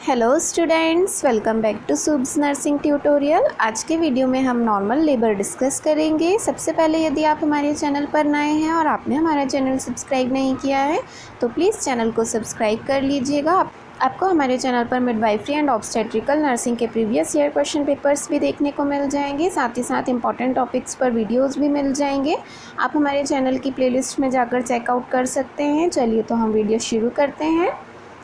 Hello students, welcome back to Subs nursing tutorial. आज के video में हम नॉर्मल लेबर डिस्कस करेंगे। सबसे पहले यदि आप हमारे चैनल पर नए हैं और आपने हमारा चैनल सब्सक्राइब नहीं किया है तो प्लीज़ चैनल को सब्सक्राइब कर लीजिएगा। आपको हमारे चैनल पर मिडवाइफरी एंड ऑब्स्टेट्रिकल नर्सिंग के प्रीवियस ईयर क्वेश्चन पेपर्स भी देखने को मिल जाएंगे। साथ ही साथ इंपॉर्टेंट टॉपिक्स पर वीडियोस भी मिल जाएंगे। आप हमारे चैनल की प्लेलिस्ट में जाकर चेकआउट कर सकते हैं। चलिए तो हम वीडियो शुरू करते हैं।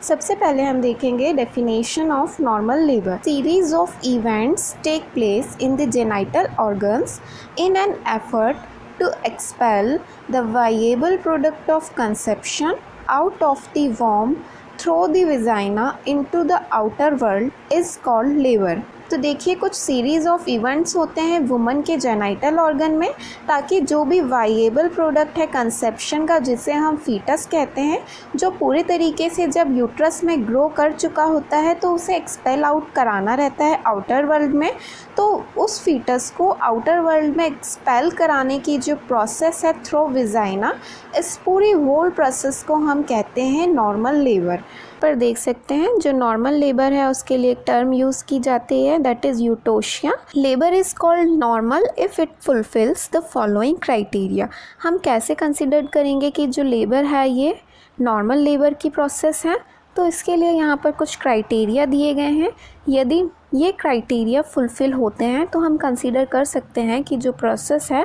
सबसे पहले हम देखेंगे definition of normal labour. Series of events take place in the genital organs in an effort to expel the viable product of conception out of the womb through the vagina into the outer world is called labour. तो देखिए, कुछ series of events होते हैं woman के genital organ में, ताकि जो भी वाइएबल प्रोडक्ट है कंसेप्शन का, जिसे हम फीटस कहते हैं, जो पूरे तरीके से जब यूट्रस में ग्रो कर चुका होता है तो उसे एक्सपेल आउट कराना रहता है आउटर वर्ल्ड में। तो उस फीटस को आउटर वर्ल्ड में एक्सपेल कराने की जो प्रोसेस है थ्रू विजाइना, इस पूरी होल प्रोसेस को हम कहते हैं नॉर्मल लेबर। पर देख सकते हैं जो नॉर्मल लेबर है उसके लिए एक टर्म यूज़ की जाती है, that is eutocia. Labour is called normal if it fulfils the following criteria. हम कैसे कंसिडर करेंगे कि जो लेबर है ये नॉर्मल लेबर की प्रोसेस है? तो इसके लिए यहाँ पर कुछ क्राइटेरिया दिए गए हैं। यदि ये क्राइटेरिया फुलफ़िल होते हैं तो हम कंसीडर कर सकते हैं कि जो प्रोसेस है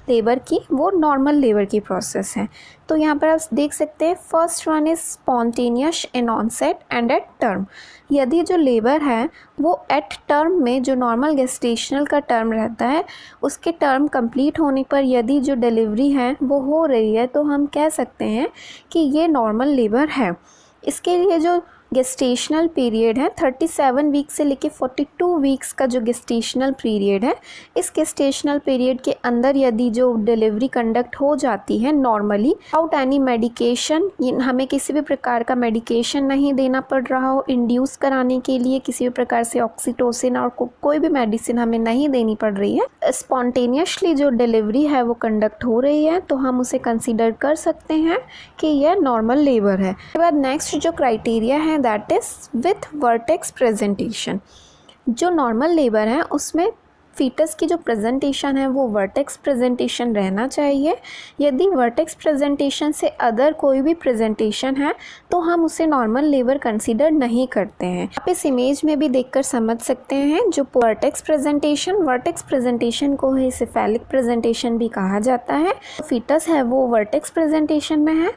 लेबर की वो नॉर्मल लेबर की प्रोसेस है। तो यहाँ पर आप देख सकते हैं, first one is spontaneous in onset and at term. यदि जो लेबर है वो एट टर्म में, जो नॉर्मल गेस्टेशनल का टर्म रहता है, उसके टर्म कंप्लीट होने पर यदि जो डिलीवरी है वो हो रही है तो हम कह सकते हैं कि ये नॉर्मल लेबर है। इसके लिए जो गेस्टेशनल पीरियड है 37 वीक से लेके 42 वीक्स का जो गेस्टेशनल पीरियड है, इस गेस्टेशनल पीरियड के अंदर यदि जो डिलीवरी कंडक्ट हो जाती है नॉर्मली विदाउट एनी मेडिकेशन, हमें किसी भी प्रकार का मेडिकेशन नहीं देना पड़ रहा हो इंड्यूस कराने के लिए, किसी भी प्रकार से ऑक्सीटोसिन और कोई भी मेडिसिन हमें नहीं देनी पड़ रही है, स्पॉन्टेनियसली जो डिलीवरी है वो कंडक्ट हो रही है, तो हम उसे कंसिडर कर सकते हैं कि यह नॉर्मल लेबर है। उसके बाद नेक्स्ट जो क्राइटेरिया है that is with vertex presentation. जो नॉर्मल लेबर है उसमें फीटस की जो प्रेजेंटेशन है वो वर्टेक्स प्रेजेंटेशन रहना चाहिए। यदि वर्टेक्स प्रेजेंटेशन से अदर कोई भी प्रेजेंटेशन है तो हम उसे नॉर्मल लेबर कंसीडर नहीं करते हैं। आप इस इमेज में भी देखकर समझ सकते हैं जो वर्टेक्स प्रेजेंटेशन को ही सिफेलिक प्रेजेंटेशन भी कहा जाता है। फीटस है वो वर्टेक्स प्रेजेंटेशन में है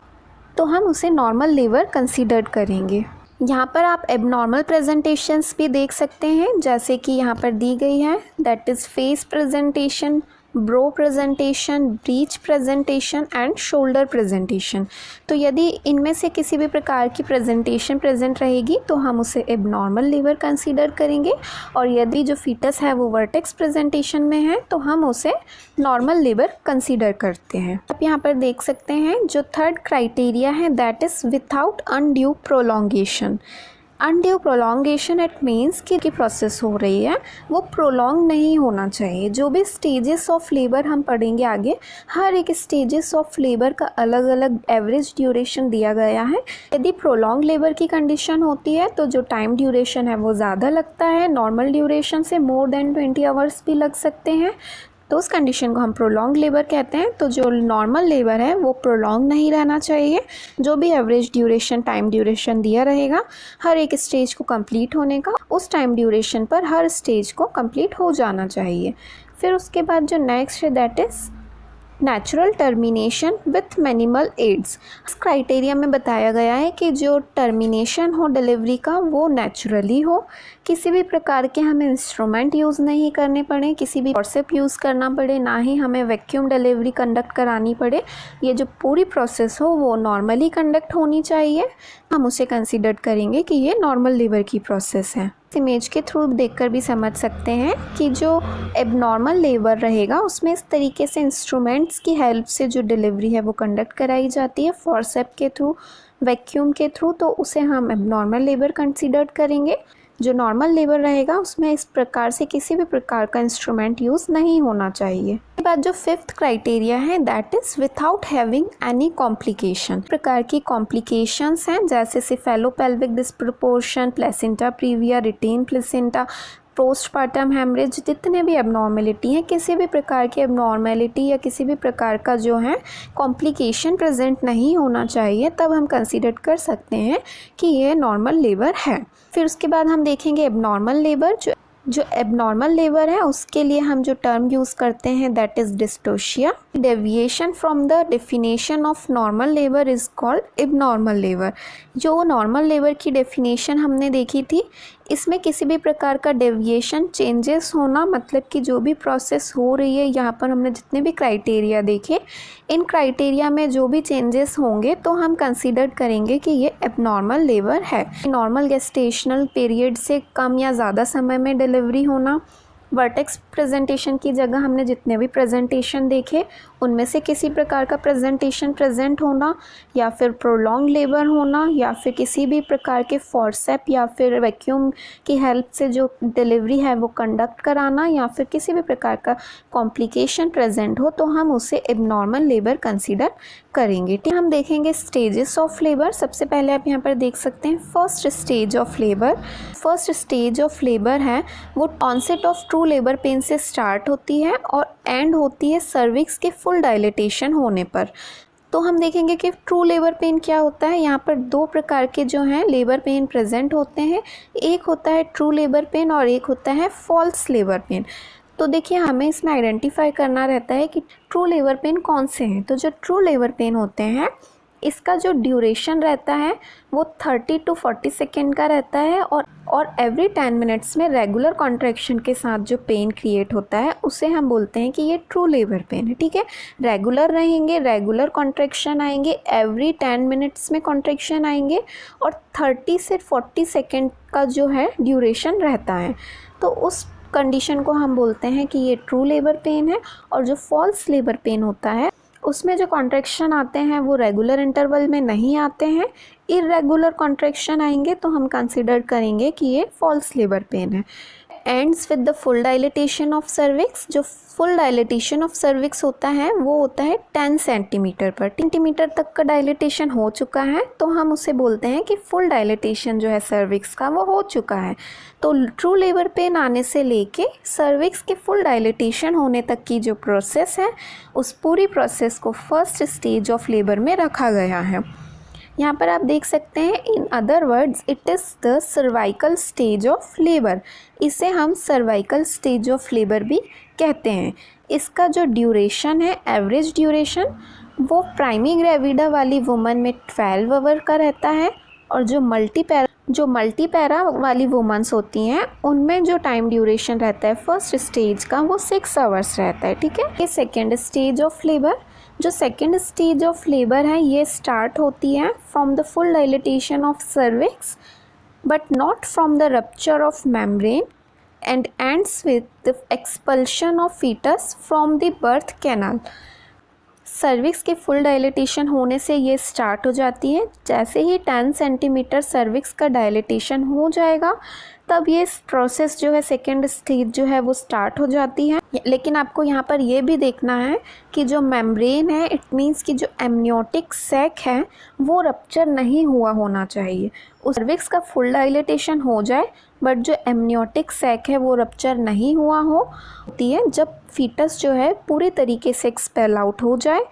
तो हम उसे नॉर्मल लेबर कंसीडर करेंगे। यहाँ पर आप एबनॉर्मल प्रेजेंटेशंस भी देख सकते हैं, जैसे कि यहाँ पर दी गई है, that is face presentation, brow presentation, breech presentation and shoulder presentation. तो यदि इनमें से किसी भी प्रकार की प्रेजेंटेशन प्रेजेंट रहेगी तो हम उसे एबनॉर्मल लेबर कंसीडर करेंगे, और यदि जो फीटस है वो वर्टेक्स प्रेजेंटेशन में है तो हम उसे नॉर्मल लेबर कंसीडर करते हैं। आप यहाँ पर देख सकते हैं जो थर्ड क्राइटेरिया है that is without undue prolongation. Undue prolongation it means कि प्रोसेस हो रही है वो प्रोलॉन्ग नहीं होना चाहिए। जो भी स्टेजेस ऑफ लेबर हम पढ़ेंगे आगे, हर एक स्टेजेस ऑफ लेबर का अलग अलग एवरेज ड्यूरेशन दिया गया है। यदि प्रोलॉन्ग लेबर की कंडीशन होती है तो जो टाइम ड्यूरेशन है वो ज़्यादा लगता है, नॉर्मल ड्यूरेशन से मोर देन 20 आवर्स भी लग सकते हैं, तो उस कंडीशन को हम प्रोलॉन्ग लेबर कहते हैं। तो जो नॉर्मल लेबर है वो प्रोलॉन्ग नहीं रहना चाहिए। जो भी एवरेज ड्यूरेशन, टाइम ड्यूरेशन दिया रहेगा हर एक स्टेज को कंप्लीट होने का, उस टाइम ड्यूरेशन पर हर स्टेज को कंप्लीट हो जाना चाहिए। फिर उसके बाद जो नेक्स्ट है that is natural termination with minimal aids. इस क्राइटेरिया में बताया गया है कि जो टर्मिनेशन हो डिलीवरी का वो नेचुरली हो, किसी भी प्रकार के हमें इंस्ट्रूमेंट यूज़ नहीं करने पड़े, किसी भी फॉर्सेप यूज़ करना पड़े, ना ही हमें वैक्यूम डिलीवरी कंडक्ट करानी पड़े। ये जो पूरी प्रोसेस हो वो नॉर्मली कंडक्ट होनी चाहिए। हम उसे कंसिडर करेंगे कि ये नॉर्मल लेबर की प्रोसेस है। इमेज के थ्रू देखकर भी समझ सकते हैं कि जो एबनॉर्मल लेबर रहेगा उसमें इस तरीके से इंस्ट्रूमेंट्स की हेल्प से जो डिलीवरी है वो कंडक्ट कराई जाती है, फॉर्सेप के थ्रू, वैक्यूम के थ्रू, तो उसे हम एबनॉर्मल लेबर कंसीडर करेंगे। जो नॉर्मल लेबर रहेगा उसमें इस प्रकार से किसी भी प्रकार का इंस्ट्रूमेंट यूज़ नहीं होना चाहिए। बाद जो फिफ्थ क्राइटेरिया है that is without having any complication. प्रकार की कॉम्प्लिकेशंस हैं जैसे cephalopelvic disproportion, placenta previa, retained placenta, postpartum haemorrhage, जितने भी एबनॉर्मेलिटी हैं, किसी भी प्रकार की एबनॉर्मेलिटी या किसी भी प्रकार का जो है कॉम्प्लिकेशन प्रेजेंट नहीं होना चाहिए, तब हम कंसीडर कर सकते हैं कि ये नॉर्मल लेबर है। फिर उसके बाद हम देखेंगे एबनॉर्मल लेबर। जो एबनॉर्मल लेबर है उसके लिए हम जो टर्म यूज़ करते हैं that is dystocia. Deviation from the definition of normal labour is called abnormal labour. जो नॉर्मल लेबर की डेफिनेशन हमने देखी थी, इसमें किसी भी प्रकार का डेविएशन, चेंजेस होना, मतलब कि जो भी प्रोसेस हो रही है, यहाँ पर हमने जितने भी क्राइटेरिया देखे, इन क्राइटेरिया में जो भी चेंजेस होंगे तो हम कंसीडर करेंगे कि ये एबनॉर्मल लेबर है। नॉर्मल गेस्टेशनल पीरियड से कम या ज़्यादा समय में डिलीवरी होना, वर्टेक्स प्रेजेंटेशन की जगह हमने जितने भी प्रेजेंटेशन देखे उनमें से किसी प्रकार का प्रेजेंटेशन प्रेजेंट होना, या फिर प्रोलॉन्ग लेबर होना, या फिर किसी भी प्रकार के फोर्सेप या फिर वैक्यूम की हेल्प से जो डिलीवरी है वो कंडक्ट कराना, या फिर किसी भी प्रकार का कॉम्प्लिकेशन प्रेजेंट हो, तो हम उसे एबनॉर्मल लेबर कंसीडर करेंगे। हम देखेंगे स्टेजेस ऑफ लेबर। सबसे पहले आप यहाँ पर देख सकते हैं first stage of labour. First stage of labour है वो onset of true labour pain से स्टार्ट होती है और एंड होती है सर्विक्स के फुल डायलेटेशन होने पर। तो हम देखेंगे कि ट्रू लेबर पेन क्या होता है। यहाँ पर दो प्रकार के जो हैं लेबर पेन प्रेजेंट होते हैं, एक होता है ट्रू लेबर पेन और एक होता है फॉल्स लेबर पेन। तो देखिए हमें इसमें आइडेंटिफाई करना रहता है कि ट्रू लेबर पेन कौन से हैं। तो जो ट्रू लेबर पेन होते हैं इसका जो ड्यूरेशन रहता है वो 30 to 40 सेकेंड का रहता है और एवरी 10 मिनट्स में रेगुलर कॉन्ट्रैक्शन के साथ जो पेन क्रिएट होता है उसे हम बोलते हैं कि ये ट्रू लेबर पेन है। ठीक है, रेगुलर रहेंगे, रेगुलर कॉन्ट्रैक्शन आएंगे, एवरी 10 मिनट्स में कॉन्ट्रैक्शन आएंगे और 30 से 40 सेकेंड का जो है ड्यूरेशन रहता है। तो उस कंडीशन को हम बोलते हैं कि ये ट्रू लेबर पेन है। और जो फॉल्स लेबर पेन होता है उसमें जो कॉन्ट्रैक्शन आते हैं वो रेगुलर इंटरवल में नहीं आते हैं, इरेगुलर कॉन्ट्रैक्शन आएंगे, तो हम कंसीडर करेंगे कि ये फॉल्स लेबर पेन है। Ends with the full dilatation of cervix. जो फुल डायलेटेशन ऑफ सर्विक्स होता है वो होता है 10 सेंटीमीटर पर। 10 सेंटीमीटर तक का डायलेटेशन हो चुका है तो हम उसे बोलते हैं कि फुल डायलेटेशन जो है सर्विक्स का वो हो चुका है। तो ट्रू लेबर पेन आने से लेके सर्विक्स के फुल डायलेटेशन होने तक की जो प्रोसेस है उस पूरी प्रोसेस को फर्स्ट स्टेज ऑफ लेबर में रखा गया है। यहाँ पर आप देख सकते हैं in other words it is the cervical stage of labour. इसे हम सर्वाइकल स्टेज ऑफ लेबर भी कहते हैं। इसका जो ड्यूरेशन है, एवरेज ड्यूरेशन, वो प्राइमी ग्रेविडा वाली वुमन में 12 आवर का रहता है और जो मल्टीपैरा वाली वुमेंस होती हैं उनमें जो टाइम ड्यूरेशन रहता है फर्स्ट स्टेज का वो 6 आवर्स रहता है। ठीक है, ये सेकेंड स्टेज ऑफ लेबर। जो सेकेंड स्टेज ऑफ लेबर है ये स्टार्ट होती है from the full dilatation of cervix but not from the rupture of membrane and ends with the expulsion of foetus from the birth canal. Cervix के full dilatation होने से ये start हो जाती है। जैसे ही 10 सेंटीमीटर सर्विक्स का डायलेटेशन हो जाएगा तब ये प्रोसेस जो है सेकेंड स्टेज जो है वो स्टार्ट हो जाती है। लेकिन आपको यहाँ पर ये भी देखना है कि जो मेम्ब्रेन है इट मीन्स कि जो एमनियोटिक सैक है वो रप्चर नहीं हुआ होना चाहिए। उस सर्विक्स का फुल डायलेटेशन हो जाए बट जो एमनियोटिक सैक है वो रप्चर नहीं हुआ होती है जब फीटस जो है पूरी तरीके से एक्सपेल आउट हो जाए।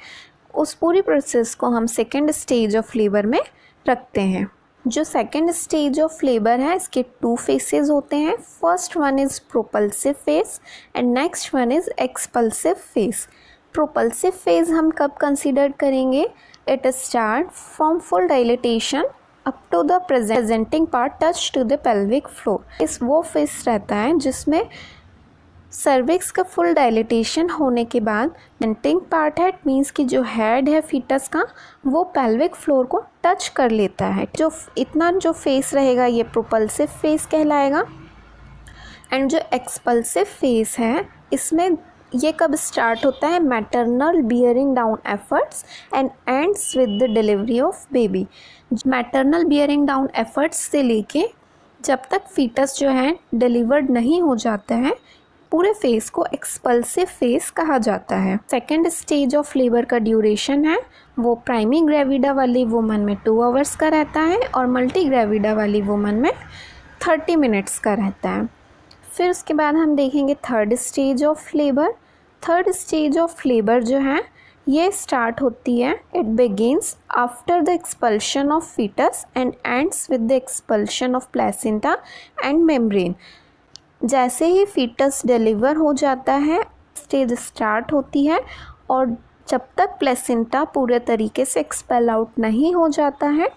उस पूरी प्रोसेस को हम सेकेंड स्टेज ऑफ लेबर में रखते हैं। जो सेकेंड स्टेज ऑफ लेबर है इसके 2 फेसेस होते हैं। First one is propulsive phase and next one is expulsive phase. Propulsive phase हम कब कंसीडर करेंगे? It start from full dilatation up to the presenting part touch to the pelvic floor. इस वो phase रहता है जिसमें सर्विक्स का full dilatation होने के बाद प्रेजेंटिंग पार्ट है, इट मीन्स कि जो हेड है फीटस का वो पेल्विक फ्लोर को टच कर लेता है। जो इतना जो फेस रहेगा ये प्रोपल्सिव फेस कहलाएगा। एंड जो एक्सपल्सिव फेस है इसमें ये कब स्टार्ट होता है? Maternal bearing down efforts and ends with the delivery of baby. Maternal bearing down efforts से लेके जब तक फीटस जो है डिलीवर्ड नहीं हो जाता है पूरे फेज़ को एक्सपल्सिव फेज़ कहा जाता है। सेकेंड स्टेज ऑफ लेबर का ड्यूरेशन है वो प्राइमरी ग्रेविडा वाली वुमन में 2 आवर्स का रहता है और मल्टी ग्रेविडा वाली वुमन में 30 मिनट्स का रहता है। फिर उसके बाद हम देखेंगे third stage of labour. Third stage of labour जो है ये स्टार्ट होती है, it begins after the expulsion of foetus and ends with the expulsion of placenta and membrane. जैसे ही फीटस डिलीवर हो जाता है स्टेज स्टार्ट होती है और जब तक प्लेसेंटा पूरे तरीके से एक्सपेल आउट नहीं हो जाता है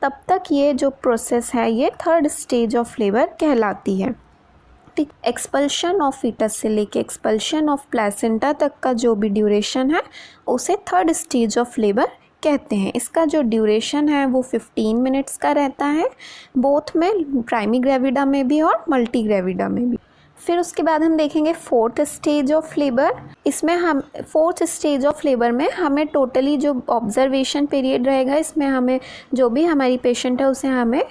तब तक ये जो प्रोसेस है ये थर्ड स्टेज ऑफ लेबर कहलाती है। ठीक, एक्सपल्शन ऑफ फीटस से लेके एक्सपल्शन ऑफ प्लेसेंटा तक का जो भी ड्यूरेशन है उसे थर्ड स्टेज ऑफ लेबर कहते हैं। इसका जो ड्यूरेशन है वो 15 मिनट्स का रहता है, बोथ में, प्राइमरी ग्रेविडा में भी और मल्टी ग्रेविडा में भी। फिर उसके बाद हम देखेंगे फोर्थ स्टेज ऑफ लेबर। इसमें हम फोर्थ स्टेज ऑफ लेबर में हमें टोटली जो ऑब्जर्वेशन पीरियड रहेगा, इसमें हमें जो भी हमारी पेशेंट है उसे हमें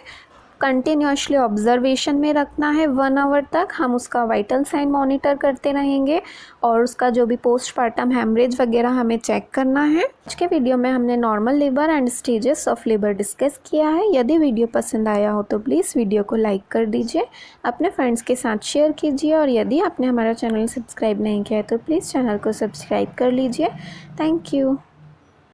कंटिन्यूसली ऑब्जर्वेशन में रखना है 1 आवर तक। हम उसका वाइटल साइन मॉनिटर करते रहेंगे और उसका जो भी पोस्टपार्टम हेमरेज वगैरह हमें चेक करना है। आज के वीडियो में हमने normal labour and stages of labour discuss किया है। यदि वीडियो पसंद आया हो तो प्लीज़ वीडियो को लाइक कर दीजिए, अपने फ्रेंड्स के साथ शेयर कीजिए और यदि आपने हमारा चैनल सब्सक्राइब नहीं किया है तो प्लीज़ चैनल को सब्सक्राइब कर लीजिए। Thank you.